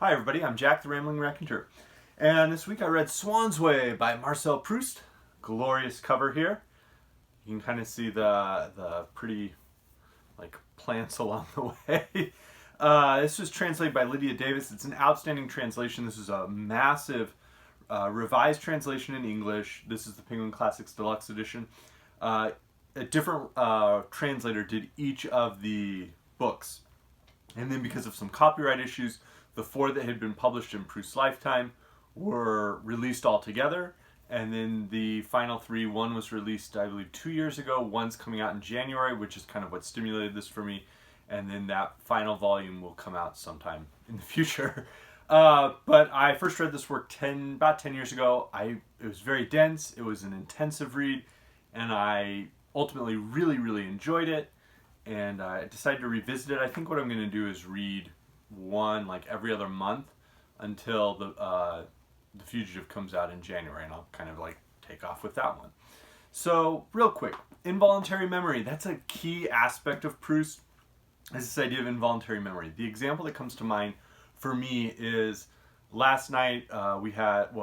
Hi everybody, I'm Jack the Rambling Raconteur. And this week I read Swann's Way by Marcel Proust. Glorious cover here. You can kind of see the pretty plants along the way. This was translated by Lydia Davis. It's an outstanding translation. This is a massive revised translation in English. This is the Penguin Classics Deluxe Edition. A different translator did each of the books. And then because of some copyright issues, the four that had been published in Proust's lifetime were released all together. And then the final three, one was released, I believe, 2 years ago. One's coming out in January, which is kind of what stimulated this for me. And then that final volume will come out sometime in the future. But I first read this work about 10 years ago. It was very dense. It was an intensive read. And I ultimately really enjoyed it. And I decided to revisit it. I think what I'm going to do is read one every other month until the Fugitive comes out in January, and I'll kind of take off with that one. So real quick, involuntary memory, that's a key aspect of Proust, is this idea of involuntary memory. The example that comes to mind for me is last night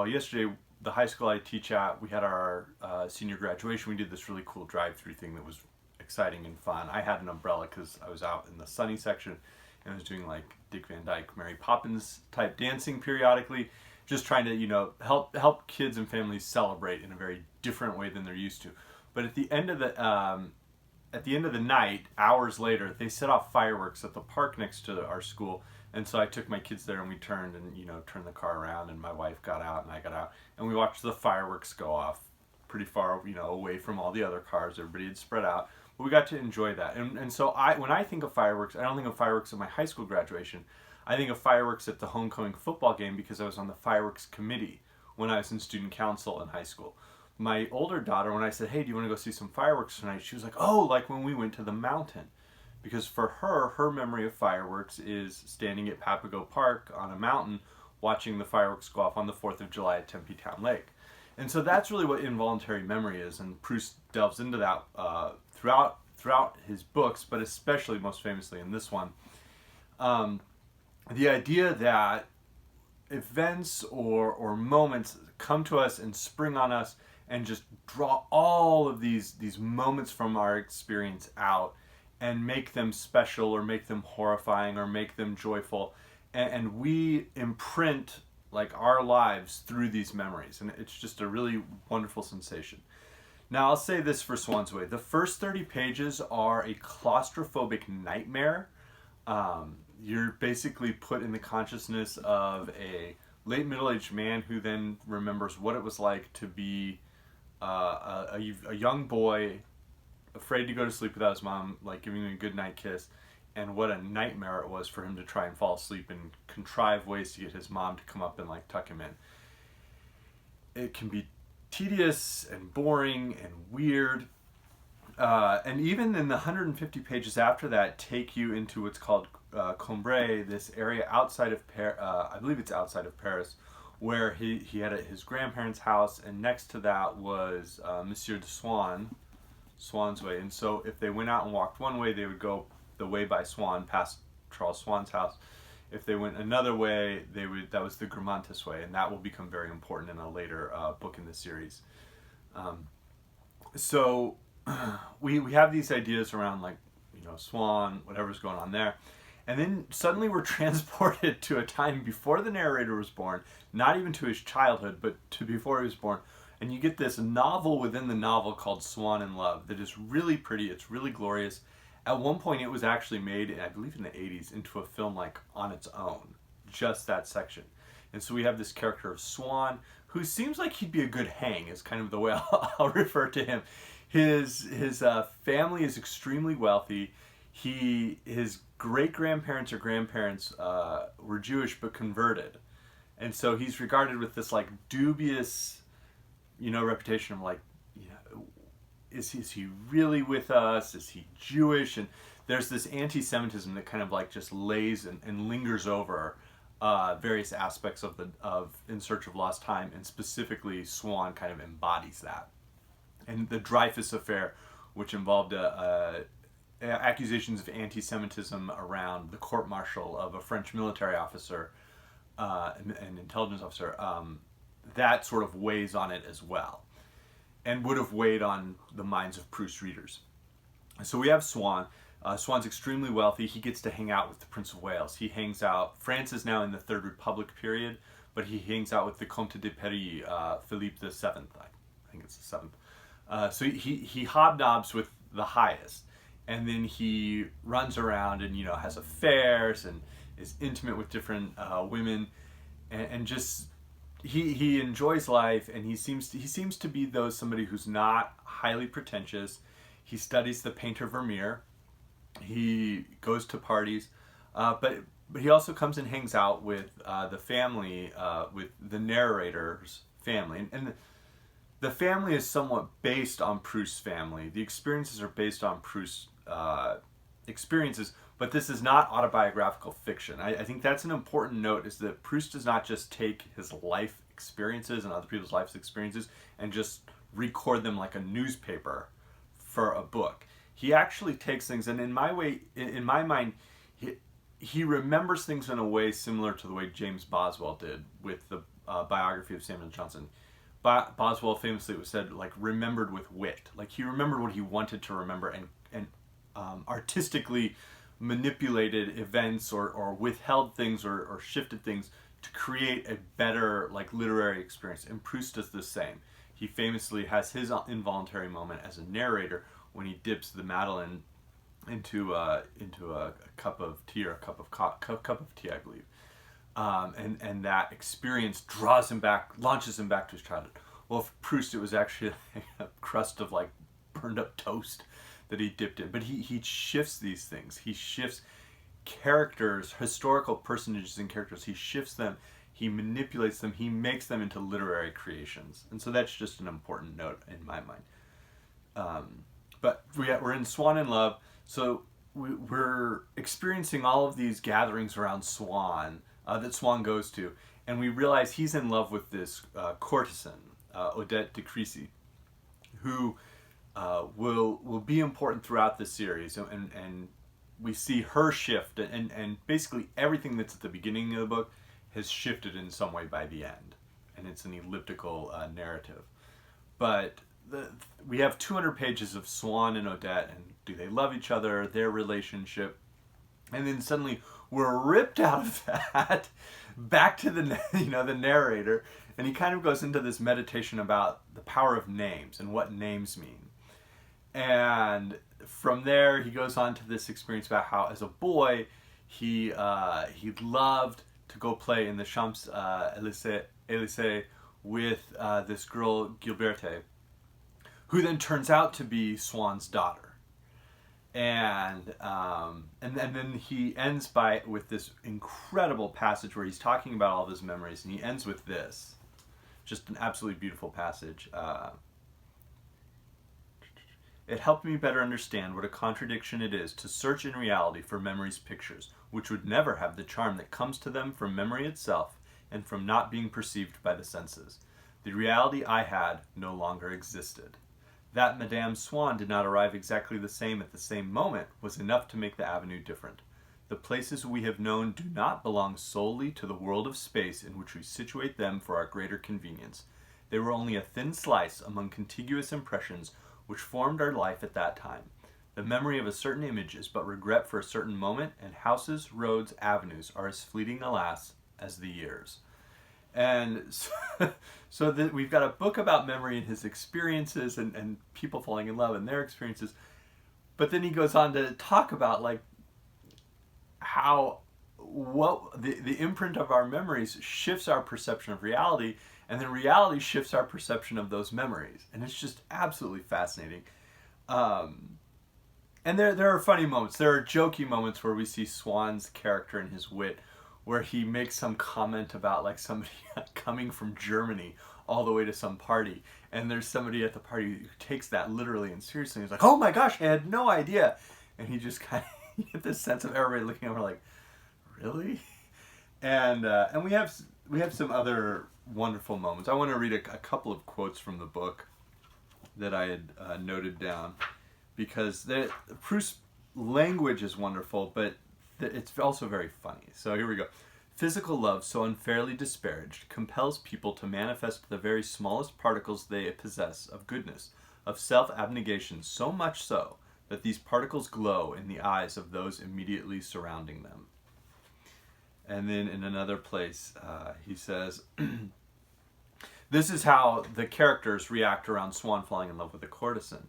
yesterday, the high school I teach at, we had our senior graduation. We did this really cool drive-through thing that was exciting and fun. I had an umbrella because I was out in the sunny section and I was doing Dick Van Dyke, Mary Poppins type dancing periodically, just trying to help kids and families celebrate in a very different way than they're used to. But at the end of the night, hours later, they set off fireworks at the park next to our school. And so I took my kids there and we turned the car around, and my wife got out and I got out, and we watched the fireworks go off pretty far, away from all the other cars. Everybody had spread out. But we got to enjoy that. And so when I think of fireworks, I don't think of fireworks at my high school graduation. I think of fireworks at the homecoming football game because I was on the fireworks committee when I was in student council in high school. My older daughter, when I said, hey, do you want to go see some fireworks tonight? She was like, oh, like when we went to the mountain. Because for her memory of fireworks is standing at Papago Park on a mountain watching the fireworks go off on the 4th of July at Tempe Town Lake. And so that's really what involuntary memory is, and Proust delves into that throughout his books, but especially most famously in this one. The idea that events or moments come to us and spring on us and just draw all of these moments from our experience out and make them special or make them horrifying or make them joyful, and we imprint our lives through these memories, and it's just a really wonderful sensation. Now I'll say this for Swann's Way. The first 30 pages are a claustrophobic nightmare. You're basically put in the consciousness of a late middle-aged man who then remembers what it was like to be a young boy, afraid to go to sleep without his mom, giving him a goodnight kiss, and what a nightmare it was for him to try and fall asleep and contrive ways to get his mom to come up and tuck him in. It can be tedious and boring and weird, and even in the 150 pages after that take you into what's called Combray, this area outside of I believe it's outside of Paris, where he had his grandparents' house, and next to that was Monsieur de Swann's Way. And so if they went out and walked one way, they would go the way by Swann, past Charles Swann's house. If they went another way, that was the Gramantis Way, and that will become very important in a later book in the series. So we have these ideas around Swann, whatever's going on there. And then suddenly we're transported to a time before the narrator was born, not even to his childhood, but to before he was born. And you get this novel within the novel called Swann in Love that is really pretty. It's really glorious. At one point it was actually made, I believe in the 80s, into a film on its own. Just that section. And so we have this character of Swann, who seems like he'd be a good hang, is kind of the way I'll refer to him. His family is extremely wealthy. His great-grandparents or grandparents were Jewish but converted. And so he's regarded with this dubious, reputation of is he really with us? Is he Jewish? And there's this anti-Semitism that kind of just lays and lingers over various aspects of In Search of Lost Time, and specifically Swann kind of embodies that. And the Dreyfus affair, which involved accusations of anti-Semitism around the court-martial of a French military officer, an intelligence officer, that sort of weighs on it as well, and would have weighed on the minds of Proust readers. So we have Swann. Swann's extremely wealthy. He gets to hang out with the Prince of Wales. He hangs out. France is now in the Third Republic period, but he hangs out with the Comte de Paris, Philippe the Seventh. I think it's the seventh. So he hobnobs with the highest, and then he runs around and has affairs and is intimate with different women, and just he enjoys life, and he seems to be somebody who's not highly pretentious. He studies the painter Vermeer. He goes to parties, but he also comes and hangs out with the family, with the narrator's family, and the family is somewhat based on Proust's family. The experiences are based on Proust's experiences, but this is not autobiographical fiction. I think that's an important note, is that Proust does not just take his life experiences and other people's life experiences and just record them like a newspaper for a book. He actually takes things, and in my mind, he remembers things in a way similar to the way James Boswell did with the biography of Samuel Johnson. Boswell famously was said, like, remembered with wit. Like, he remembered what he wanted to remember, and artistically manipulated events or withheld things or shifted things to create a better, like, literary experience. And Proust does the same. He famously has his involuntary moment as a narrator when he dips the Madeleine into a cup of tea, or a cup of tea, I believe. And that experience draws him back, launches him back to his childhood. Well, for Proust, it was actually a crust of, like, burned up toast that he dipped in. But he shifts these things. He shifts characters, historical personages and characters. He shifts them. He manipulates them. He makes them into literary creations. And so that's just an important note in my mind. But we're in Swann in Love. So we're experiencing all of these gatherings around Swann, that Swann goes to, and we realize he's in love with this courtesan, Odette de Crécy, who will be important throughout the series, and we see her shift, and basically everything that's at the beginning of the book has shifted in some way by the end, and it's an elliptical narrative. But we have 200 pages of Swann and Odette, and do they love each other, their relationship, and then suddenly we're ripped out of that back to the narrator, and he kind of goes into this meditation about the power of names and what names mean. And from there, he goes on to this experience about how, as a boy, he loved to go play in the Champs-Élysées with this girl Gilberte, who then turns out to be Swann's daughter. And then he ends with this incredible passage where he's talking about all of his memories, and he ends with this, just an absolutely beautiful passage. It helped me better understand what a contradiction it is to search in reality for memory's pictures, which would never have the charm that comes to them from memory itself and from not being perceived by the senses. The reality I had no longer existed. That Madame Swann did not arrive exactly the same at the same moment was enough to make the avenue different. The places we have known do not belong solely to the world of space in which we situate them for our greater convenience. They were only a thin slice among contiguous impressions which formed our life at that time. The memory of a certain image is but regret for a certain moment, and houses, roads, avenues are as fleeting, alas, as the years. And so we've got a book about memory and his experiences, and people falling in love and their experiences. But then he goes on to talk about, like, how the imprint of our memories shifts our perception of reality, and then reality shifts our perception of those memories. And it's just absolutely fascinating. And there are funny moments. There are jokey moments where we see Swann's character and his wit, where he makes some comment about, like, somebody coming from Germany all the way to some party, and there's somebody at the party who takes that literally and seriously. He's like, "Oh my gosh, I had no idea," and he just kind of you get this sense of everybody looking over like, "Really?" And we have some other wonderful moments. I want to read a couple of quotes from the book that I had noted down, because Proust's language is wonderful, but it's also very funny. So here we go. Physical love, so unfairly disparaged, compels people to manifest the very smallest particles they possess of goodness, of self-abnegation, so much so that these particles glow in the eyes of those immediately surrounding them. And then in another place, he says, this is how the characters react around Swann falling in love with a courtesan.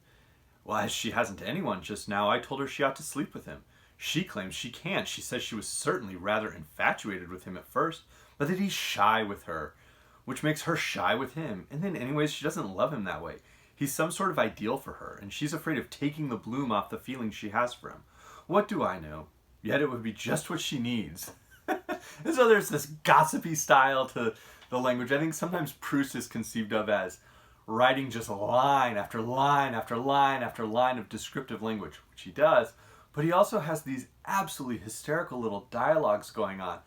Well, as she hasn't anyone just now, I told her she ought to sleep with him. She claims she can't. She says she was certainly rather infatuated with him at first, but that he's shy with her, which makes her shy with him. And then anyways, she doesn't love him that way. He's some sort of ideal for her, and she's afraid of taking the bloom off the feelings she has for him. What do I know? Yet it would be just what she needs. And so there's this gossipy style to the language. I think sometimes Proust is conceived of as writing just line after line after line after line of descriptive language, which he does, but he also has these absolutely hysterical little dialogues going on.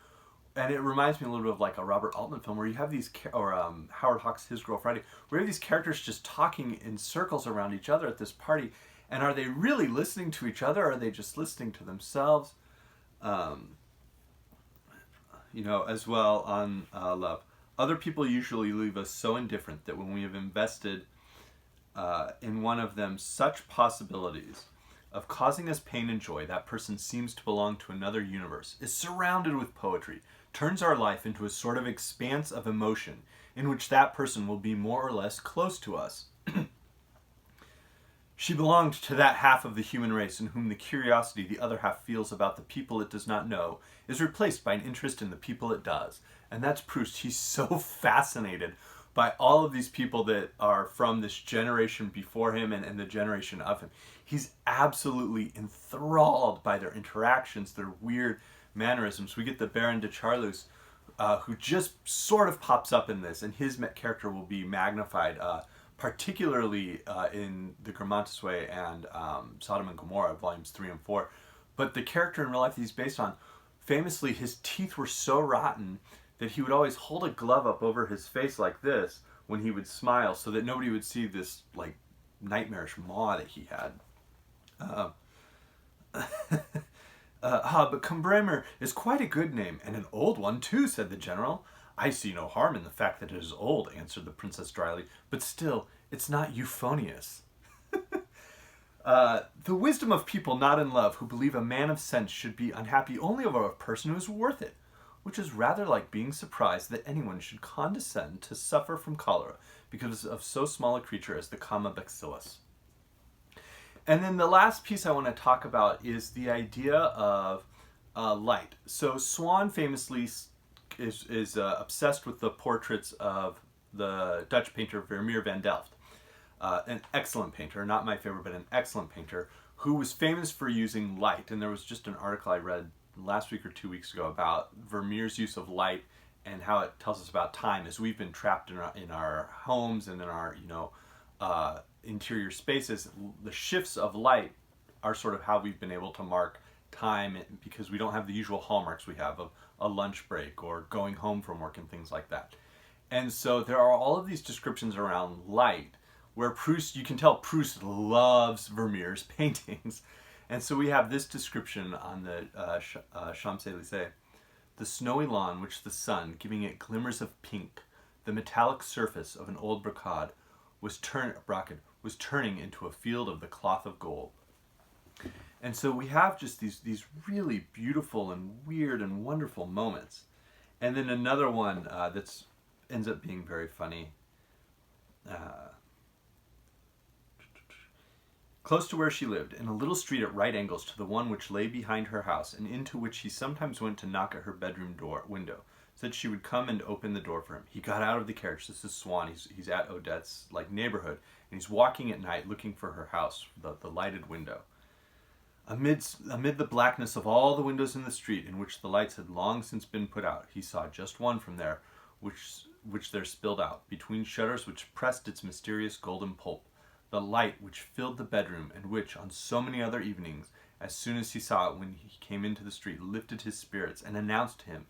And it reminds me a little bit of like a Robert Altman film where you have these, or Howard Hawks' His Girl Friday, where you have these characters just talking in circles around each other at this party. And are they really listening to each other, or are they just listening to themselves? As well on love. Other people usually leave us so indifferent that when we have invested in one of them such possibilities of causing us pain and joy, that person seems to belong to another universe, is surrounded with poetry, turns our life into a sort of expanse of emotion in which that person will be more or less close to us. She belonged to that half of the human race in whom the curiosity the other half feels about the people it does not know is replaced by an interest in the people it does. And that's Proust. He's so fascinated by all of these people that are from this generation before him and the generation of him. He's absolutely enthralled by their interactions, their weird mannerisms. We get the Baron de Charlus, who just sort of pops up in this, and his character will be magnified, particularly in The Gramontes Way and Sodom and Gomorrah, volumes 3 and 4. But the character in real life that he's based on, famously, his teeth were so rotten that he would always hold a glove up over his face like this when he would smile, so that nobody would see this like nightmarish maw that he had. But Combray is quite a good name, and an old one too, said the general. I see no harm in the fact that it is old, answered the princess dryly, but still, it's not euphonious. The wisdom of people not in love who believe a man of sense should be unhappy only over a person who is worth it, which is rather like being surprised that anyone should condescend to suffer from cholera because of so small a creature as the comma bacillus. And then the last piece I want to talk about is the idea of light. So Swann famously is obsessed with the portraits of the Dutch painter Vermeer van Delft, an excellent painter, not my favorite, but an excellent painter, who was famous for using light. And there was just an article I read last week or 2 weeks ago about Vermeer's use of light and how it tells us about time as we've been trapped in our homes and in our interior spaces. The shifts of light are sort of how we've been able to mark time, because we don't have the usual hallmarks we have of a lunch break or going home from work and things like that. And so there are all of these descriptions around light where Proust, you can tell Proust loves Vermeer's paintings. And so we have this description on the Champs-Élysées. The snowy lawn which the sun, giving it glimmers of pink, the metallic surface of an old brocade, was turning into a field of the cloth of gold. And so we have just these really beautiful and weird and wonderful moments. And then another one that ends up being very funny. Close to where she lived, in a little street at right angles to the one which lay behind her house, and into which he sometimes went to knock at her bedroom window, said she would come and open the door for him. He got out of the carriage. This is Swann. He's at Odette's neighborhood, and he's walking at night looking for her house, the lighted window. Amid the blackness of all the windows in the street, in which the lights had long since been put out, he saw just one from there, which there spilled out, between shutters which pressed its mysterious golden pulp, the light which filled the bedroom, and which, on so many other evenings, as soon as he saw it when he came into the street, lifted his spirits and announced to him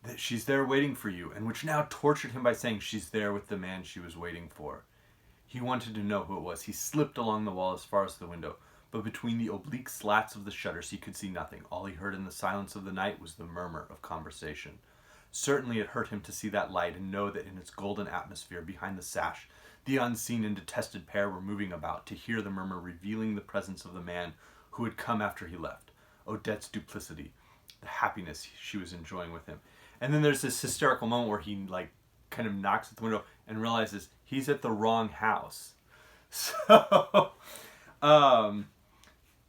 that she's there waiting for you, and which now tortured him by saying she's there with the man she was waiting for. He wanted to know who it was. He slipped along the wall as far as the window, but between the oblique slats of the shutters he could see nothing. All he heard in the silence of the night was the murmur of conversation. Certainly it hurt him to see that light and know that in its golden atmosphere behind the sash, the unseen and detested pair were moving about, to hear the murmur revealing the presence of the man who had come after he left. Odette's duplicity, the happiness she was enjoying with him. And then there's this hysterical moment where he like kind of knocks at the window and realizes he's at the wrong house.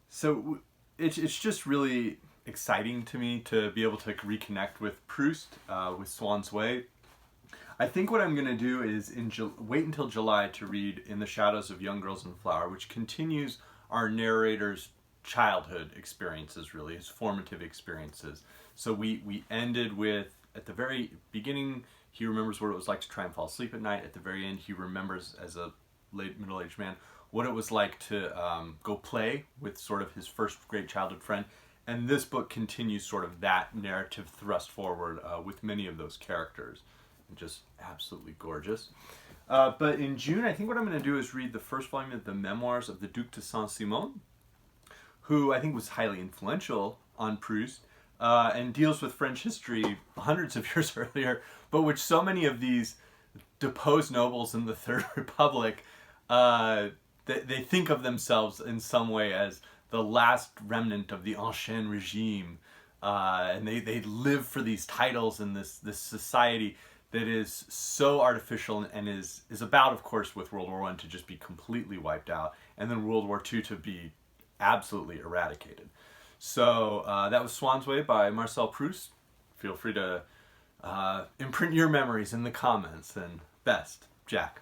So, it's just really exciting to me to be able to reconnect with Proust, with Swann's Way. I think what I'm going to do is wait until July to read In the Shadows of Young Girls in Flower, which continues our narrator's childhood experiences, really, his formative experiences. So we ended with, at the very beginning, he remembers what it was like to try and fall asleep at night. At the very end, he remembers, as a late middle-aged man, what it was like to go play with sort of his first great childhood friend. And this book continues sort of that narrative thrust forward with many of those characters. Just absolutely gorgeous. But in June, I think what I'm going to do is read the first volume of the Memoirs of the Duc de Saint-Simon, who I think was highly influential on Proust, and deals with French history hundreds of years earlier, but which so many of these deposed nobles in the Third Republic, they think of themselves in some way as the last remnant of the Ancien regime, and they live for these titles in this society that is so artificial and is about, of course, with World War I to just be completely wiped out, and then World War II to be absolutely eradicated. So that was Swann's Way by Marcel Proust. Feel free to imprint your memories in the comments, and best, Jack.